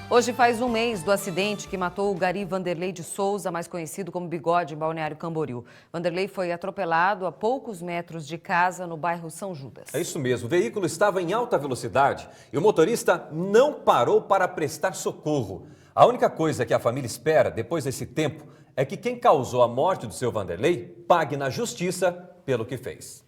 Hoje faz um mês do acidente que matou o gari Vanderlei de Souza, mais conhecido como Bigode, em Balneário Camboriú. Vanderlei foi atropelado a poucos metros de casa no bairro São Judas. É isso mesmo, o veículo estava em alta velocidade e o motorista não parou para prestar socorro. A única coisa que a família espera depois desse tempo é que quem causou a morte do seu Vanderlei pague na justiça pelo que fez.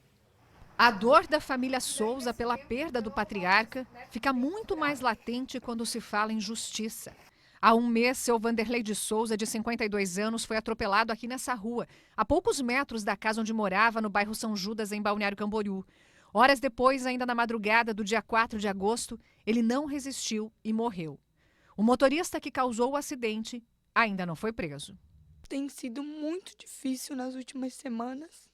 A dor da família Souza pela perda do patriarca fica muito mais latente quando se fala em justiça. Há um mês, seu Vanderlei de Souza, de 52 anos, foi atropelado aqui nessa rua, a poucos metros da casa onde morava, no bairro São Judas, em Balneário Camboriú. Horas depois, ainda na madrugada do dia 4 de agosto, ele não resistiu e morreu. O motorista que causou o acidente ainda não foi preso. Tem sido muito difícil nas últimas semanas.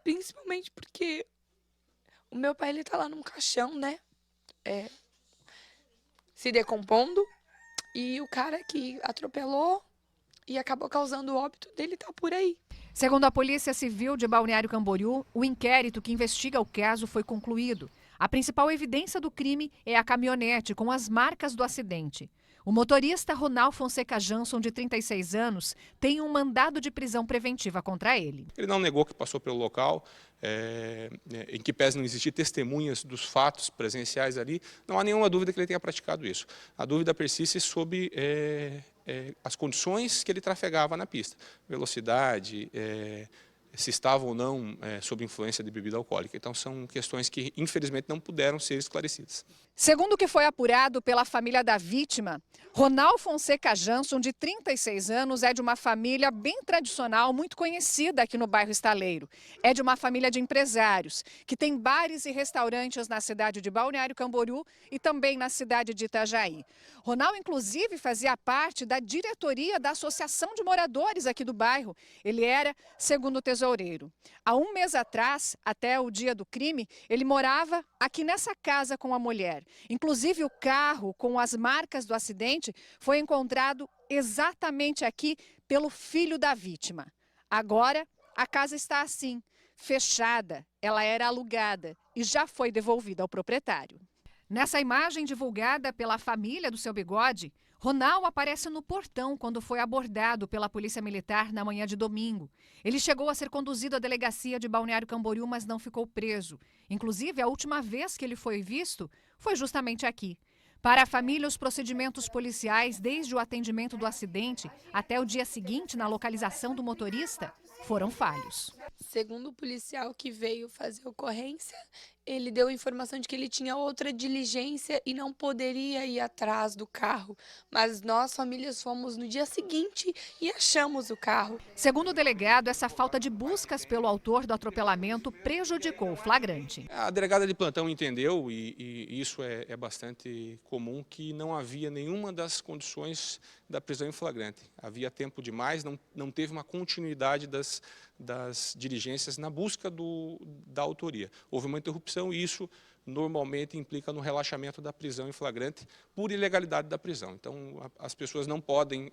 Principalmente porque o meu pai, ele tá lá num caixão, né? Se decompondo. E o cara que atropelou e acabou causando o óbito dele tá por aí. Segundo a Polícia Civil de Balneário Camboriú, o inquérito que investiga o caso foi concluído. A principal evidência do crime é a caminhonete com as marcas do acidente. O motorista Ronald Fonseca Jansson, de 36 anos, tem um mandado de prisão preventiva contra ele. Ele não negou que passou pelo local, em que pese não existir testemunhas dos fatos presenciais ali, não há nenhuma dúvida que ele tenha praticado isso. A dúvida persiste sobre as condições que ele trafegava na pista, velocidade, se estava ou não sob influência de bebida alcoólica. Então, são questões que, infelizmente, não puderam ser esclarecidas. Segundo o que foi apurado pela família da vítima, Ronald Fonseca Jansson, de 36 anos, é de uma família bem tradicional, muito conhecida aqui no bairro Estaleiro. É de uma família de empresários, que tem bares e restaurantes na cidade de Balneário Camboriú e também na cidade de Itajaí. Ronald, inclusive, fazia parte da diretoria da Associação de Moradores aqui do bairro. Ele era segundo tesoureiro. Há um mês atrás, até o dia do crime, ele morava aqui nessa casa com a mulher. Inclusive, o carro com as marcas do acidente foi encontrado exatamente aqui pelo filho da vítima. Agora, a casa está assim, fechada. Ela era alugada e já foi devolvida ao proprietário. Nessa imagem divulgada pela família do seu Bigode, Ronald aparece no portão quando foi abordado pela Polícia Militar na manhã de domingo. Ele chegou a ser conduzido à delegacia de Balneário Camboriú, mas não ficou preso. Inclusive, a última vez que ele foi visto foi justamente aqui. Para a família, os procedimentos policiais, desde o atendimento do acidente até o dia seguinte na localização do motorista, foram falhos. Segundo o policial que veio fazer a ocorrência, ele deu informação de que ele tinha outra diligência e não poderia ir atrás do carro. Mas nós, famílias, fomos no dia seguinte e achamos o carro. Segundo o delegado, essa falta de buscas pelo autor do atropelamento prejudicou o flagrante. A delegada de plantão entendeu, e isso é bastante comum, que não havia nenhuma das condições da prisão em flagrante. Havia tempo demais, não teve uma continuidade das diligências na busca da autoria. Houve uma interrupção e isso normalmente implica no relaxamento da prisão em flagrante por ilegalidade da prisão. Então, as pessoas não podem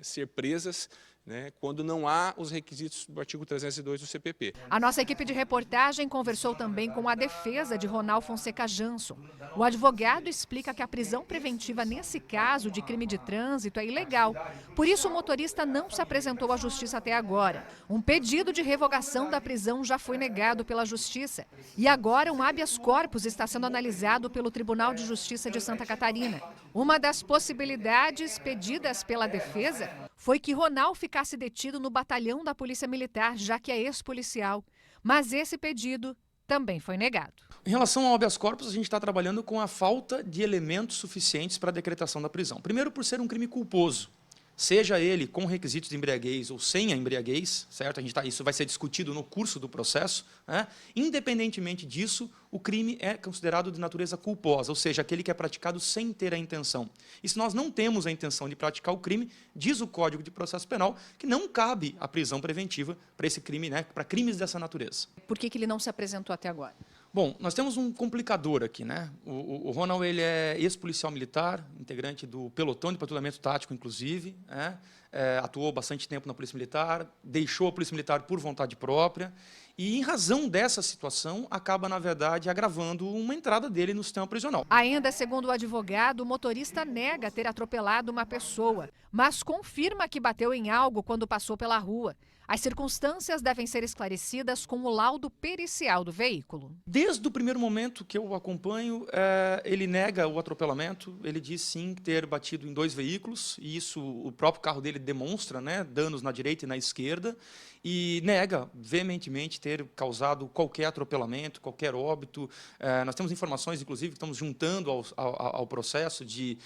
ser presas, né, quando não há os requisitos do artigo 302 do CPP. A nossa equipe de reportagem conversou também com a defesa de Ronald Fonseca Jansson. O advogado explica que a prisão preventiva nesse caso de crime de trânsito é ilegal. Por isso, o motorista não se apresentou à justiça até agora. Um pedido de revogação da prisão já foi negado pela justiça. E agora um habeas corpus está sendo analisado pelo Tribunal de Justiça de Santa Catarina. Uma das possibilidades pedidas pela defesa foi que Ronald ficasse detido no batalhão da Polícia Militar, já que é ex-policial. Mas esse pedido também foi negado. Em relação ao habeas corpus, a gente está trabalhando com a falta de elementos suficientes para a decretação da prisão. Primeiro, por ser um crime culposo. Seja ele com requisitos de embriaguez ou sem a embriaguez, certo? Isso vai ser discutido no curso do processo, né? Independentemente disso, o crime é considerado de natureza culposa, ou seja, aquele que é praticado sem ter a intenção. E se nós não temos a intenção de praticar o crime, diz o Código de Processo Penal que não cabe a prisão preventiva para esse crime, né? Para crimes dessa natureza. Por que ele não se apresentou até agora? Bom, nós temos um complicador aqui, né? O Ronald, ele é ex-policial militar, integrante do pelotão de patrulhamento tático, inclusive, né? Atuou bastante tempo na Polícia Militar, deixou a Polícia Militar por vontade própria E, em razão dessa situação, acaba, na verdade, agravando uma entrada dele no sistema prisional. Ainda segundo o advogado, o motorista nega ter atropelado uma pessoa, mas confirma que bateu em algo quando passou pela rua. As circunstâncias devem ser esclarecidas com o laudo pericial do veículo. Desde o primeiro momento que eu o acompanho, ele nega o atropelamento, ele diz sim ter batido em 2 veículos, e isso o próprio carro dele demonstra, né, danos na direita e na esquerda, e nega veementemente ter causado qualquer atropelamento, qualquer óbito. Nós temos informações, inclusive, que estamos juntando ao processo de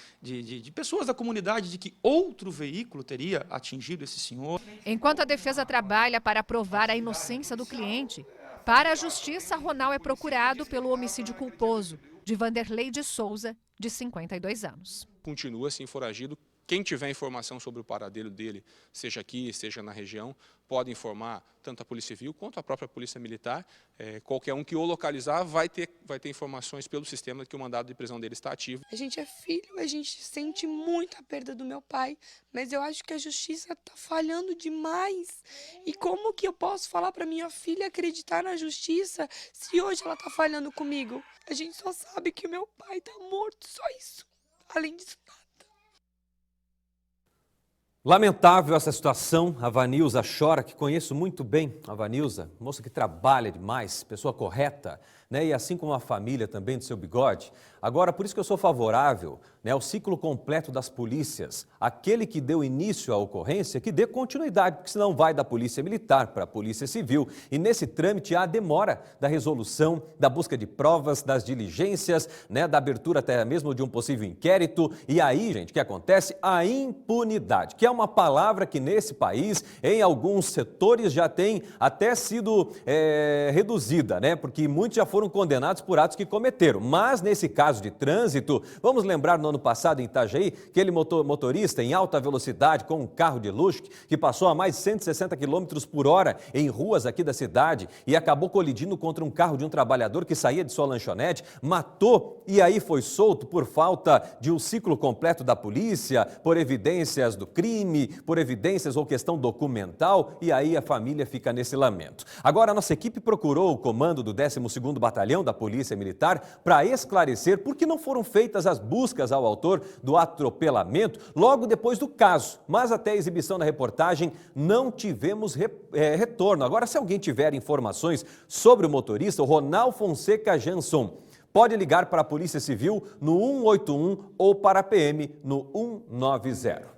pessoas da comunidade de que outro veículo teria atingido esse senhor. Enquanto a defesa trabalha para provar a inocência do cliente, para a justiça, Ronald é procurado pelo homicídio culposo de Vanderlei de Souza, de 52 anos. Continua assim foragido. Quem tiver informação sobre o paradeiro dele, seja aqui, seja na região, pode informar tanto a Polícia Civil quanto a própria Polícia Militar. Qualquer um que o localizar vai ter informações pelo sistema que o mandado de prisão dele está ativo. A gente é filho, a gente sente muito a perda do meu pai, mas eu acho que a justiça está falhando demais. E como que eu posso falar para minha filha acreditar na justiça se hoje ela está falhando comigo? A gente só sabe que o meu pai está morto, só isso. Além disso, nada. Lamentável essa situação. A Vanilza chora, que conheço muito bem a Vanilza, moça que trabalha demais, pessoa correta, né? E assim como a família também do seu Bigode. Agora, por isso que eu sou favorável, né, ao ciclo completo das polícias. Aquele que deu início à ocorrência, que dê continuidade, porque senão vai da Polícia Militar para a Polícia Civil. E nesse trâmite há a demora da resolução, da busca de provas, das diligências, né, da abertura até mesmo de um possível inquérito. E aí, gente, o que acontece? A impunidade, que é uma palavra que nesse país, em alguns setores, já tem até sido reduzida, né? Porque muitos já foram condenados por atos que cometeram. Mas nesse caso de trânsito, vamos lembrar no ano passado em Itajaí, aquele motorista em alta velocidade com um carro de luxo que passou a mais de 160 km por hora em ruas aqui da cidade e acabou colidindo contra um carro de um trabalhador que saía de sua lanchonete, matou e aí foi solto por falta de um ciclo completo da polícia, por evidências do crime, por evidências ou questão documental, e aí a família fica nesse lamento. Agora a nossa equipe procurou o comando do 12º Batalhão da Polícia Militar para esclarecer por que não foram feitas as buscas ao autor do atropelamento logo depois do caso. Mas até a exibição da reportagem não tivemos retorno. Agora, se alguém tiver informações sobre o motorista, o Ronald Fonseca Jansson, pode ligar para a Polícia Civil no 181 ou para a PM no 190.